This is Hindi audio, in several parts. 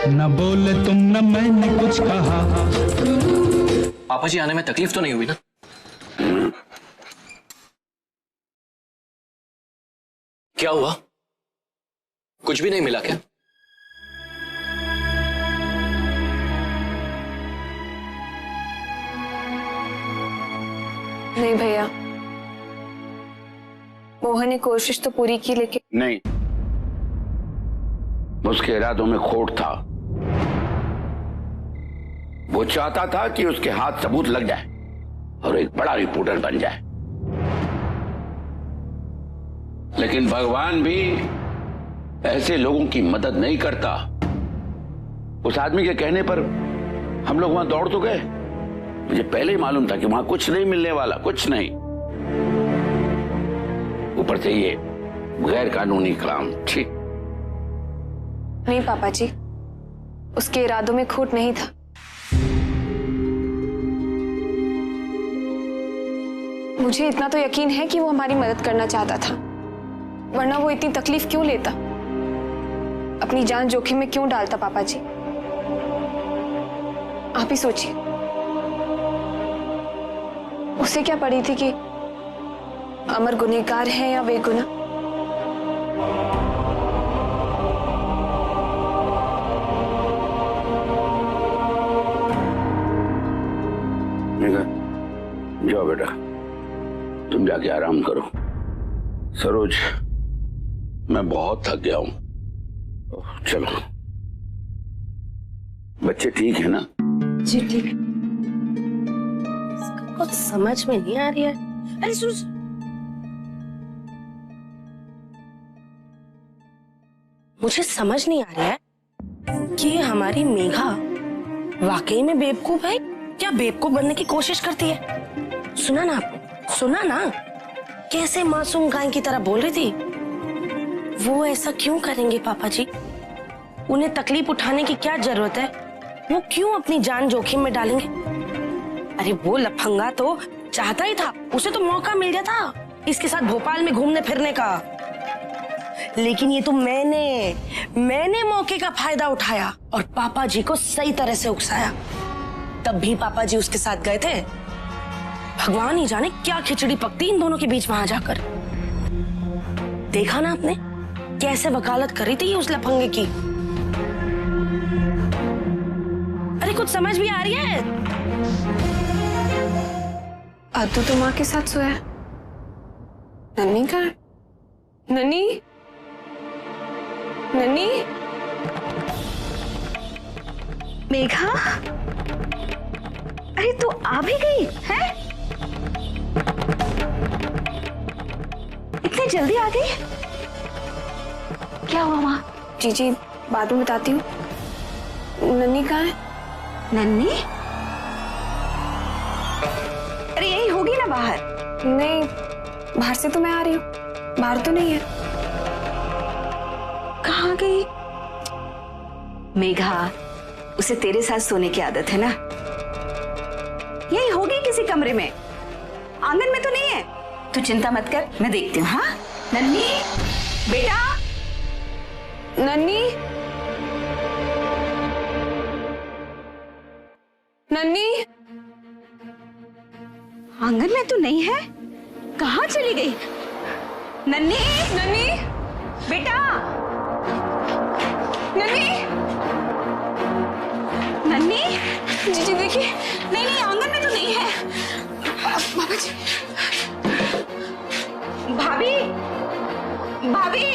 न बोले तुम न मैंने कुछ कहा। पापा जी आने में तकलीफ तो नहीं हुई ना? क्या हुआ? कुछ भी नहीं मिला क्या? नहीं भैया, मोहन ने कोशिश तो पूरी की, लेकिन नहीं, उसके इरादों में खोट था। वो चाहता था कि उसके हाथ सबूत लग जाए और एक बड़ा रिपोर्टर बन जाए, लेकिन भगवान भी ऐसे लोगों की मदद नहीं करता। उस आदमी के कहने पर हम लोग वहां दौड़ तो गए। मुझे पहले ही मालूम था कि वहां कुछ नहीं मिलने वाला, कुछ नहीं। ऊपर से ये गैर कानूनी काम। ठीक नहीं पापा जी, उसके इरादों में खोट नहीं था। मुझे इतना तो यकीन है कि वो हमारी मदद करना चाहता था, वरना वो इतनी तकलीफ क्यों लेता, अपनी जान जोखिम में क्यों डालता। पापा जी आप ही सोचिए, उसे क्या पड़ी थी कि अमर गुनहगार है या बेगुनाह। जाओ बेटा, तुम जाके आराम करो। सरोज, मैं बहुत थक गया हूं। चलो, बच्चे ठीक है ना? जी ठीक है। कुछ समझ में नहीं आ रही है। अरे सूरज, मुझे समझ नहीं आ रहा है कि हमारी मेघा वाकई में बेवकूफ है, क्या बेवकूफ बनने की कोशिश करती है। सुना ना आपने, सुना ना कैसे मासूम गाय की तरह बोल रही थी। वो ऐसा क्यों करेंगे पापा जी? उन्हें तकलीफ उठाने की क्या जरूरत है? वो क्यों अपनी जान जोखिम में डालेंगे? अरे वो लफंगा तो चाहता ही था, उसे तो मौका मिल गया था इसके साथ भोपाल में घूमने फिरने का, लेकिन ये तो मैंने मौके का फायदा उठाया और पापा जी को सही तरह से उकसाया। तब भी पापा जी उसके साथ गए थे। भगवान ही जाने क्या खिचड़ी पकती इन दोनों के बीच वहां जाकर। देखा ना आपने कैसे वकालत करी थी उस लफंगे की। अरे कुछ समझ भी आ रही है? आदू तो माँ के साथ सोया। नन्नी कहाँ? नन्नी, नन्नी, मेघा, अरे तू आ भी गई है? इतनी जल्दी आ गई? क्या हुआ माँ? जी बाद में बताती हूँ। नन्नी कहाँ है? नन्नी? अरे यही होगी ना बाहर। नहीं, बाहर से तो मैं आ रही हूँ, बाहर तो नहीं है। कहाँ गई? मेघा, उसे तेरे साथ सोने की आदत है ना, यही होगी किसी कमरे में, आंगन में तो नहीं है। तू चिंता मत कर, मैं देखती हूँ। हाँ नन्नी बेटा, नन्नी, नन्नी, आंगन में तो नहीं है, कहाँ चली गई? नन्नी, नन्नी, बेटा, नन्नी, नन्नी, जी देखिए। नहीं आंगन में तो नहीं है। बाबा जी, भाभी, भाभी,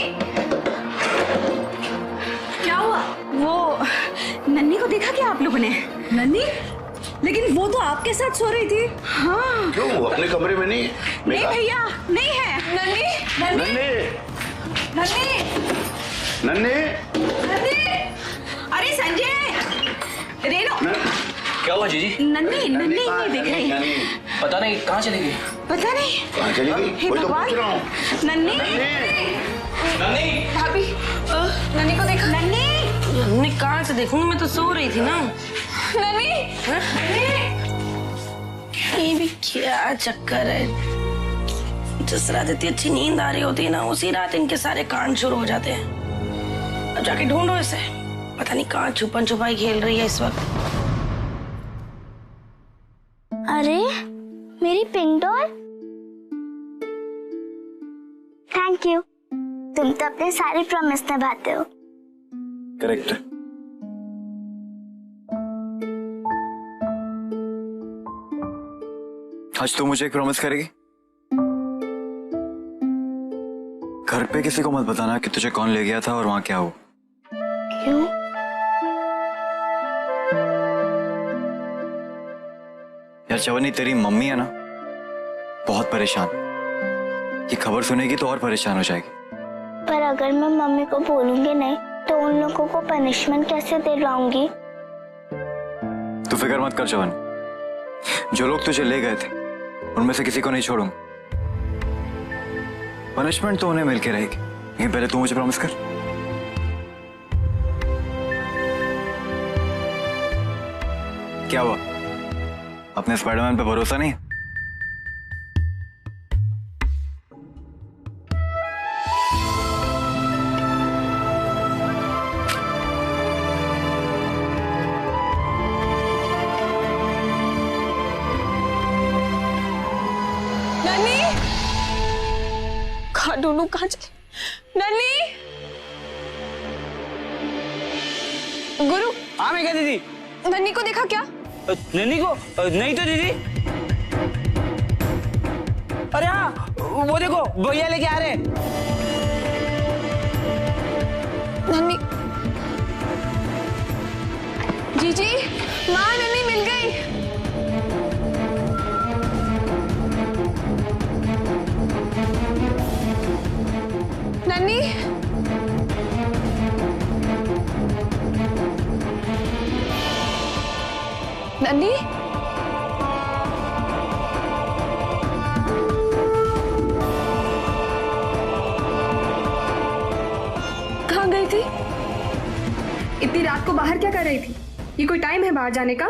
क्या हुआ? वो नन्नी को देखा क्या आप लोगों ने? नन्नी, लेकिन वो तो आपके साथ सो रही थी। हाँ। क्यों, वो अपने कमरे में नहीं? नहीं भैया, नहीं है। नन्नी, नन्नी, नन्नी, नन्नी, नन्नी, नन्नी, अरे संजय, रेनो, क्या हुआ जीजी? नन्नी नहीं दिख रही। पता नहीं कहाँ चली गई। पता नहीं कहाँ चली गई? हे वही तो भगवान। पूछ रहा हूँ। नन्नी, नन्नी, भाभी, नन्नी को देखा? नन्नी, नन्नी कहाँ से देखूंगी, मैं तो सो रही थी ना। नन्नी, ये भी क्या चक्कर है? जिस रात इतनी अच्छी नींद आ रही होती है ना, उसी रात इनके सारे कांड शुरू हो जाते हैं। अब जाके ढूंढो इसे। पता नहीं कहाँ छुपन छुपाई खेल रही है इस वक्त। अरे मेरी पिंक डॉल, थैंक यू। तुम तो अपने सारे प्रॉमिस निभाते हो। करेक्ट है। आज तू मुझे एक प्रॉमिस करेगी? घर पे किसी को मत बताना कि तुझे कौन ले गया था और वहां क्या हुआ। क्यों? यार चवन्नी, तेरी मम्मी है ना, बहुत परेशान। ये खबर सुनेगी तो और परेशान हो जाएगी। पर अगर मैं मम्मी को बोलूंगी नहीं तो उन लोगों को पनिशमेंट कैसे दिलवाऊंगी? तू फिक्र मत कर चवन्नी, जो लोग तुझे ले गए थे उनमें से किसी को नहीं छोड़ूंगा। पनिशमेंट तो उन्हें मिलके रहेगी, लेकिन पहले तू मुझे प्रॉमिस कर। क्या हुआ, अपने स्पाइडरमैन पे भरोसा नहीं? नन्नी, कहाँ ढूंढूं, कहाँ चले? नन्नी, गुरु। हाँ मैं क्या दीदी? नन्नी को देखा क्या? नन्नी को नहीं तो दीदी। अरे हाँ, वो देखो भैया लेके आ रहे हैं। नन्नी, जीजी, माँ, नन्नी मिल गई। नन्नी, नन्नी, कहाँ गई थी? इतनी रात को बाहर क्या कर रही थी? ये कोई टाइम है बाहर जाने का?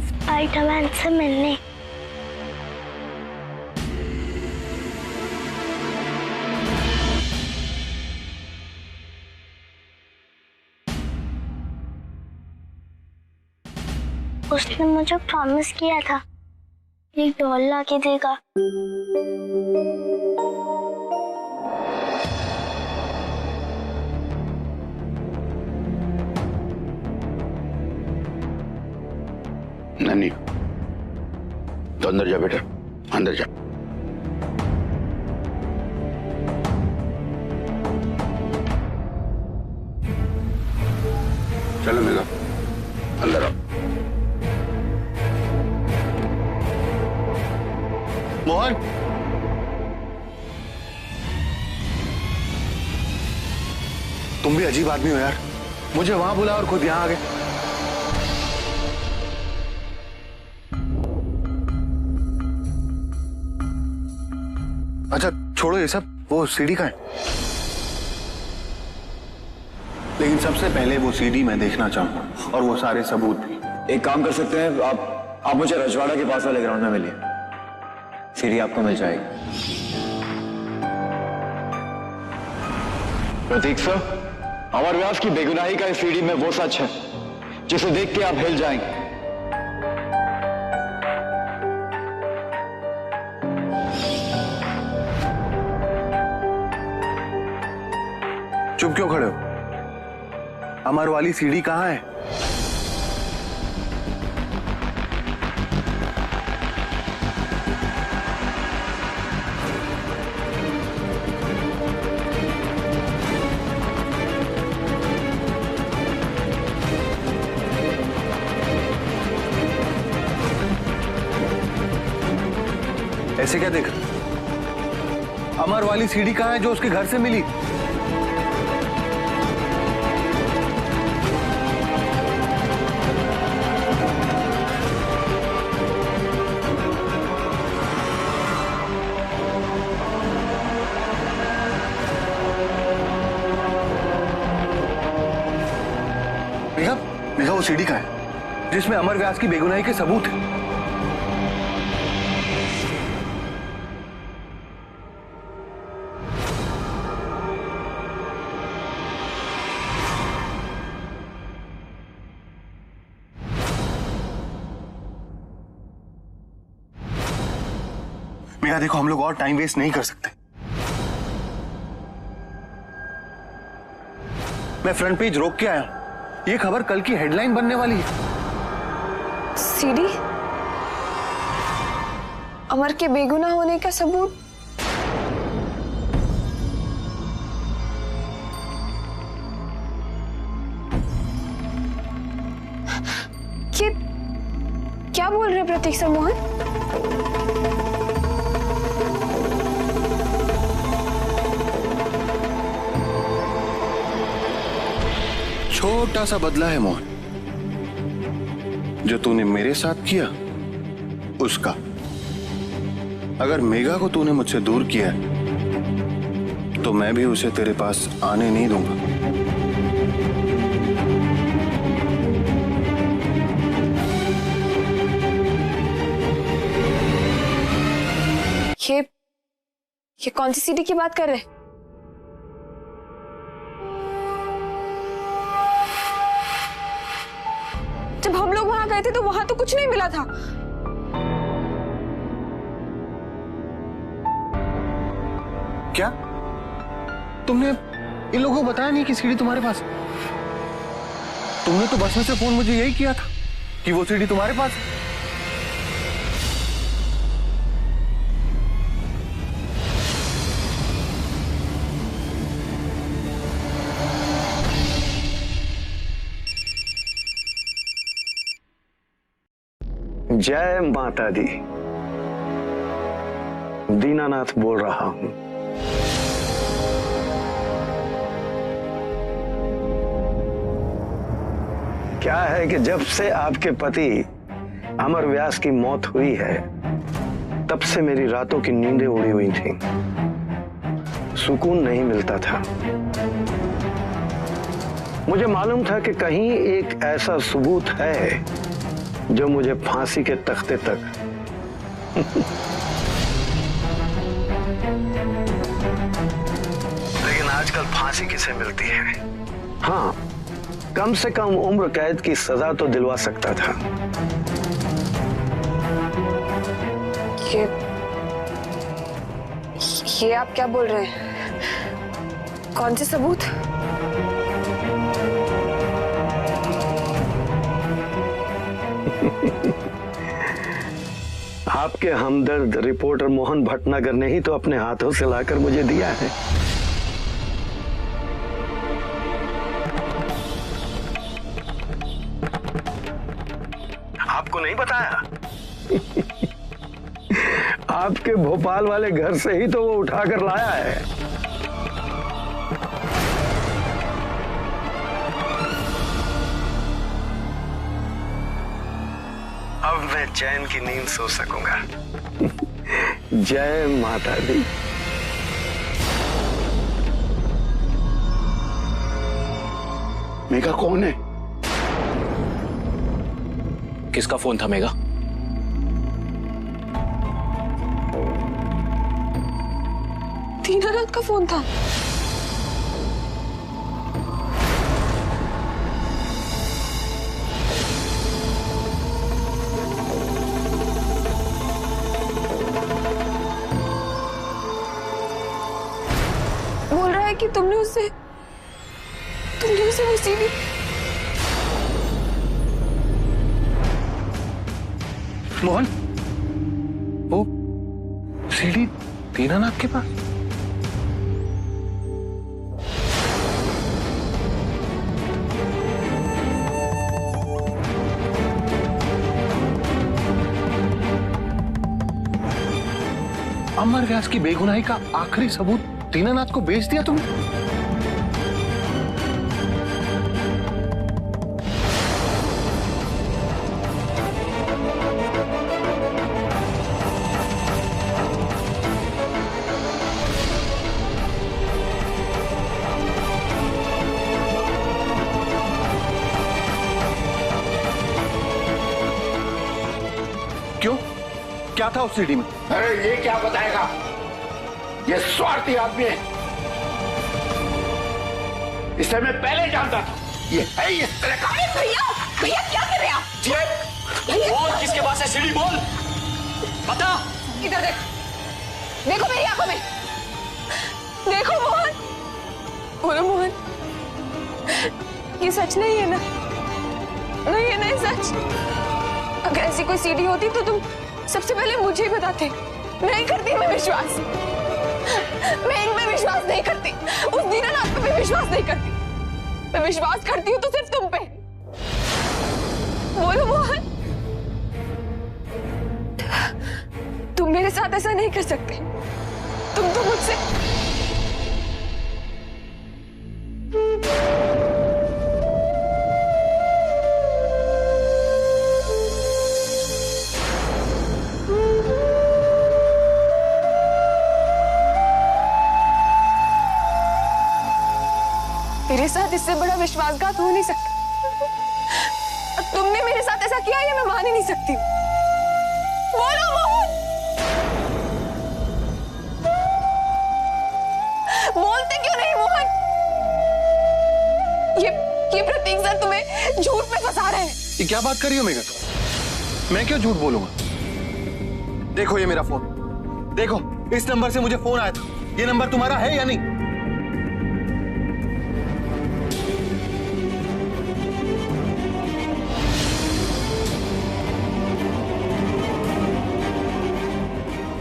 स्पाइडरमैन से मिलने। उसने मुझे प्रॉमिस किया था एक डॉल ला के देगा। नन्नी, तो अंदर जा बेटा, अंदर जा। चलो मेघा, अंदर आओ। मोहन, तुम भी अजीब आदमी हो यार, मुझे वहां बुला और खुद यहां आ गए। अच्छा छोड़ो ये सब, वो सीडी का है। लेकिन सबसे पहले वो सीडी मैं देखना चाहूंगा और वो सारे सबूत भी। एक काम कर सकते हैं, आप मुझे रजवाड़ा के पास वाले ग्राउंड में मिलिए, सीडी आपको मिल जाएगी। प्रतीक सर, अमर व्यास की बेगुनाही का इस सीडी में वो सच है जिसे देख के आप हिल जाएंगे। चुप क्यों खड़े हो? अमर वाली सीडी कहां है? ऐसे क्या देख? अमर वाली सीडी कहां है जो उसके घर से मिली? मेघा, वो सीडी कहां है जिसमें अमर व्यास की बेगुनाही के सबूत है? बेटा देखो, हम लोग और टाइम वेस्ट नहीं कर सकते। मैं फ्रंट पेज रोक के आया, ये खबर कल की हेडलाइन बनने वाली है। सीडी, अमर के बेगुनाह होने का सबूत? ये क्या बोल रहे प्रतीक सर मोहन? छोटा सा बदला है मोहन, जो तूने मेरे साथ किया उसका। अगर मेघा को तूने मुझसे दूर किया तो मैं भी उसे तेरे पास आने नहीं दूंगा। ये कौन सी सीडी की बात कर रहे हैं? जब हम लोग वहां गए थे तो वहां तो कुछ नहीं मिला था। क्या तुमने इन लोगों को बताया नहीं कि सीडी तुम्हारे पास? तुमने तो बस में से फोन मुझे यही किया था कि वो सीडी तुम्हारे पास है। जय माता दी, दीनानाथ बोल रहा हूं। क्या है कि जब से आपके पति अमर व्यास की मौत हुई है, तब से मेरी रातों की नींदें उड़ी हुई थीं। सुकून नहीं मिलता था। मुझे मालूम था कि कहीं एक ऐसा सबूत है जो मुझे फांसी के तख्ते तक लेकिन आजकल फांसी किसे मिलती है? हाँ, कम से कम उम्र कैद की सजा तो दिलवा सकता था। ये आप क्या बोल रहे हैं? कौन से सबूत? आपके हमदर्द रिपोर्टर मोहन भटनागर ने ही तो अपने हाथों से लाकर मुझे दिया है। आपको नहीं बताया? आपके भोपाल वाले घर से ही तो वो उठाकर लाया है। अब मैं चैन की नींद सो सकूंगा। जय माता दी। मेघा कौन है? किसका फोन था मेघा? दीनानाथ का फोन था। बोल रहा है कि तुमने उसे वो सीडी। मोहन, वो सीडी दीनानाथ के पास? अमर व्यास की बेगुनाही का आखिरी सबूत दीनानाथ को बेच दिया तुमने? क्यों? क्या था उस सीडी में? अरे ये क्या बताएगा? ये स्वार्थी आदमी है। इसे मैं पहले जानता था। ये है इस तरह का। भैया भैया क्या कर रहे हैं आप? बोल, किसके पास है सीडी? बोल, बता। इधर देख, देखो मेरी आंखों में, देखो मोहन, बोलो मोहन, ये सच नहीं है ना? नहीं है ना ये सच? अगर ऐसी कोई सीडी होती तो तुम सबसे पहले मुझे ही बताते। नहीं करती मैं विश्वास, मैं इनमें विश्वास नहीं करती, उस दीनानाथ पे भी विश्वास नहीं करती। मैं विश्वास करती हूँ तो सिर्फ तुम पे। बोलो मोहन, तुम मेरे साथ ऐसा नहीं कर सकते। तुम तो मुझसे मेरे साथ इससे बड़ा विश्वासघात हो नहीं सकता। तुमने मेरे साथ ऐसा किया, ये मैं मान ही नहीं सकती। बोलो मोहन, बोलते क्यों नहीं मोहन? ये प्रतीक सर तुम्हें झूठ में फंसा रहे हैं। ये क्या बात कर रही हो मेघा तुम? मैं क्यों झूठ बोलूंगा? देखो ये मेरा फोन, देखो इस नंबर से मुझे फोन आया था। ये नंबर तुम्हारा है या नहीं?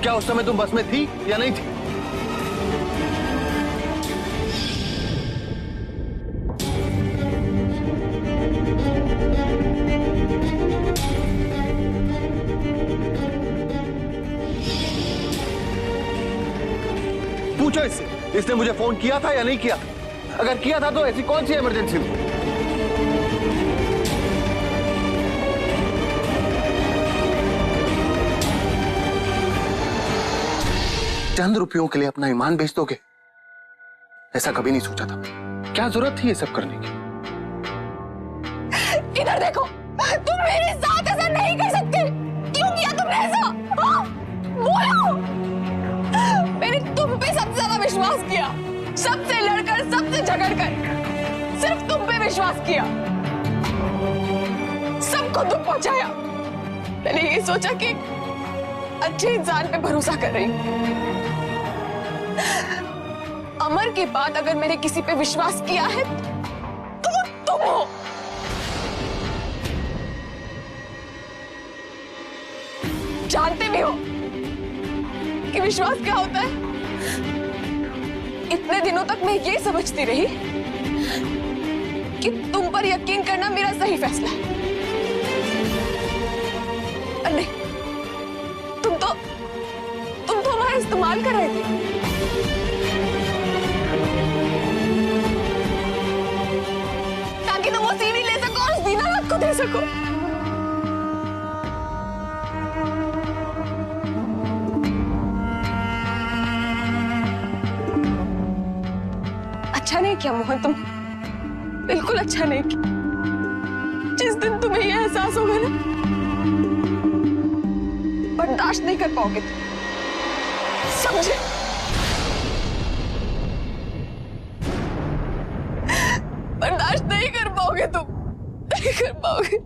क्या उस समय तुम बस में थी या नहीं थी? पूछो इससे, इसने मुझे फोन किया था या नहीं किया? अगर किया था तो ऐसी कौन सी इमरजेंसी थी? चंद रुपयों के लिए अपना ईमान बेच दोगे? ऐसा कभी नहीं सोचा था। क्या जरूरत थी ये सब करने की? इधर देखो, तुम मेरे साथ ऐसा नहीं कर सकते। क्यों किया तुमने ऐसा? हाँ? बोलो। मैंने तुम पे सबसे ज्यादा विश्वास किया, सबसे लड़कर, सबसे झगड़कर, सिर्फ तुम पे विश्वास किया, सबको दुख पहुंचाया। मैंने ये सोचा कि अच्छे इंसान पे भरोसा कर रही हूं। अमर के बाद अगर मैंने किसी पे विश्वास किया है तो तुम हो। जानते भी हो कि विश्वास क्या होता है? इतने दिनों तक मैं ये समझती रही कि तुम पर यकीन करना मेरा सही फैसला है। और नहीं, तुम तो हमारा इस्तेमाल कर रहे थे। ताकि तुम वो सीढ़ी ले सको और उस दीनानाथ को दे सको। अच्छा नहीं किया मोहन, तुम बिल्कुल अच्छा नहीं किया। जिस दिन तुम्हें यह एहसास होगा ना, बर्दाश्त नहीं कर पाओगे तुम, समझे? बर्दाश्त नहीं कर पाओगे तुम, नहीं कर पाओगे।